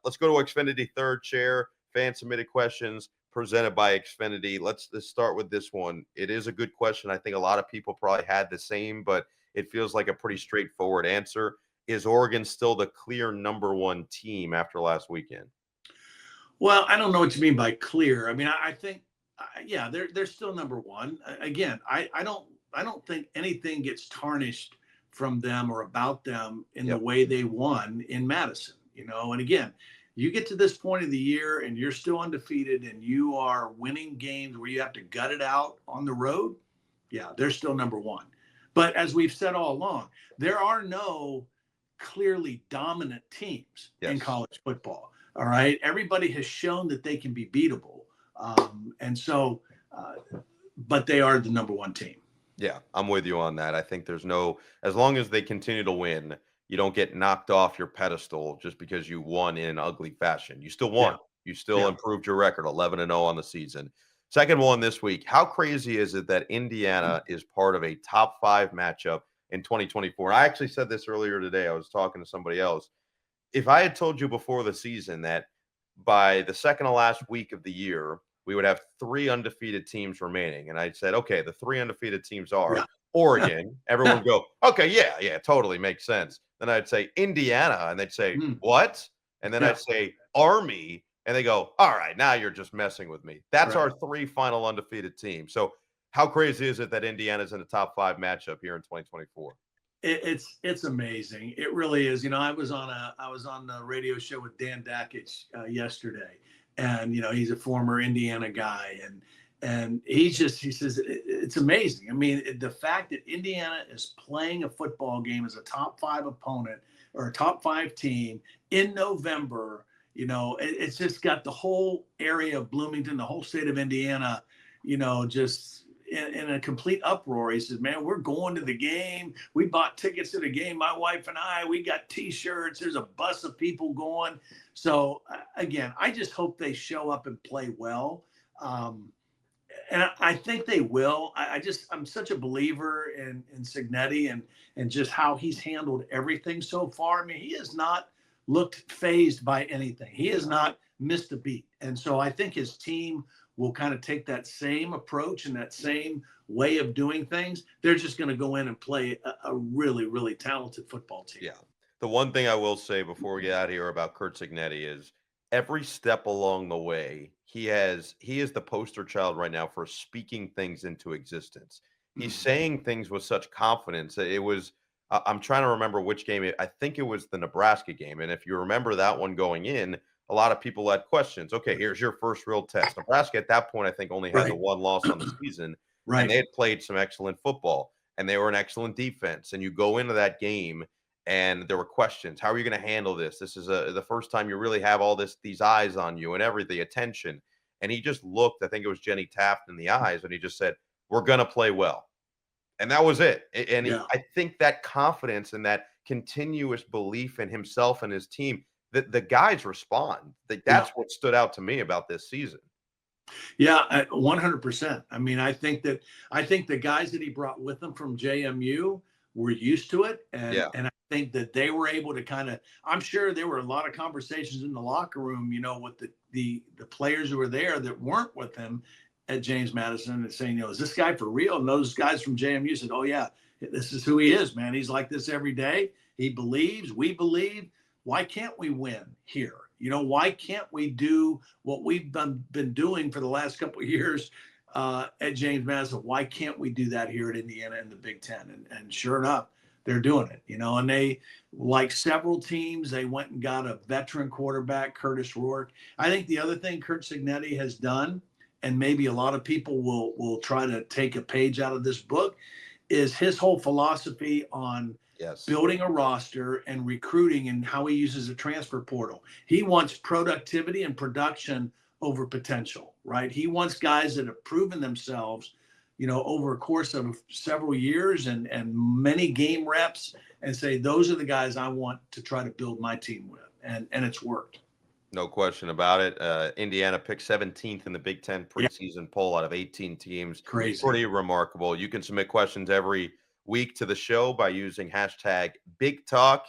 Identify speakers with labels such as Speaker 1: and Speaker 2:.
Speaker 1: let's go to Xfinity third chair. Fan submitted questions presented by Xfinity. Let's start with this one. It is a good question. I think a lot of people probably had the same, but it feels like a pretty straightforward answer. Is Oregon still the clear number one team after last weekend?
Speaker 2: Well, I don't know what you mean by clear. I mean, I think, yeah, they're still number one. Again, I don't think anything gets tarnished from them or about them in the way they won in Madison. And again, you get to this point of the year and you're still undefeated and you are winning games where you have to gut it out on the road. Yeah, they're still number one. But as we've said all along, there are no clearly dominant teams in college football. All right. Everybody has shown that they can be beatable. But they are the number one team.
Speaker 1: Yeah, I'm with you on that. I think there's as long as they continue to win, you don't get knocked off your pedestal just because you won in an ugly fashion. You still won. You still improved your record, 11-0 on the season. Second one this week. How crazy is it that Indiana is part of a top 5 matchup in 2024? And I actually said this earlier today. I was talking to somebody else. If I had told you before the season that by the second to last week of the year, we would have 3 undefeated teams remaining, and I said, okay, the 3 undefeated teams are Oregon. Everyone would go, okay, yeah, totally makes sense. Then I'd say Indiana, and they'd say, what? And then I'd say Army, and they go, all right, now you're just messing with me. That's our 3 final undefeated teams. So how crazy is it that Indiana's in the top 5 matchup here in 2024?
Speaker 2: It's amazing. It really is. I was on the radio show with Dan Dakich yesterday, and he's a former Indiana guy, and he says it's amazing. I mean, the fact that Indiana is playing a football game as a top 5 opponent or a top 5 team in November, it's just got the whole area of Bloomington, the whole state of Indiana, just in a complete uproar. He says, man, we're going to the game. We bought tickets to the game. My wife and I, we got T-shirts. There's a bus of people going. So again, I just hope they show up and play well. And I think they will. I'm such a believer in Cignetti and just how he's handled everything so far. I mean, he has not looked phased by anything. He has not missed a beat. And so I think his team will kind of take that same approach and that same way of doing things. They're just going to go in and play a really, really talented football team.
Speaker 1: Yeah. The one thing I will say before we get out of here about Curt Cignetti is every step along the way, he is the poster child right now for speaking things into existence. He's saying things with such confidence. It was, I'm trying to remember which game. I think it was the Nebraska game. And if you remember that one going in, a lot of people had questions. Okay, here's your first real test. Nebraska at that point, I think, only had the 1 loss on the season. And they had played some excellent football, and they were an excellent defense. And you go into that game, and there were questions. How are you going to handle this? This is the first time you really have all these eyes on you and everything, attention. And he just looked, I think it was Jenny Taft in the eyes, and he just said, we're going to play well. And that was it. And I think that confidence and that continuous belief in himself and his team, the guys respond. That's what stood out to me about this season.
Speaker 2: Yeah, 100%. I mean, I think the guys that he brought with him from JMU were used to it. And I think that they were able to I'm sure there were a lot of conversations in the locker room, with the players who were there that weren't with him at James Madison and saying, is this guy for real? And those guys from JMU said, oh yeah, this is who he is, man. He's like this every day. He believes, we believe. Why can't we win here? Why can't we do what we've been doing for the last couple of years at James Madison? Why can't we do that here at Indiana in the Big Ten? And sure enough, they're doing it, and they, like several teams, they went and got a veteran quarterback, Curtis Rourke. I think the other thing Curt Cignetti has done, and maybe a lot of people will try to take a page out of this book, is his whole philosophy on building a roster and recruiting and how he uses a transfer portal. He wants productivity and production over potential, right? He wants guys that have proven themselves, over a course of several years and many game reps, and say, those are the guys I want to try to build my team with. And it's worked.
Speaker 1: No question about it. Indiana picked 17th in the Big Ten preseason poll out of 18 teams.
Speaker 2: Crazy.
Speaker 1: Pretty remarkable. You can submit questions every week to the show by using hashtag Big Talk.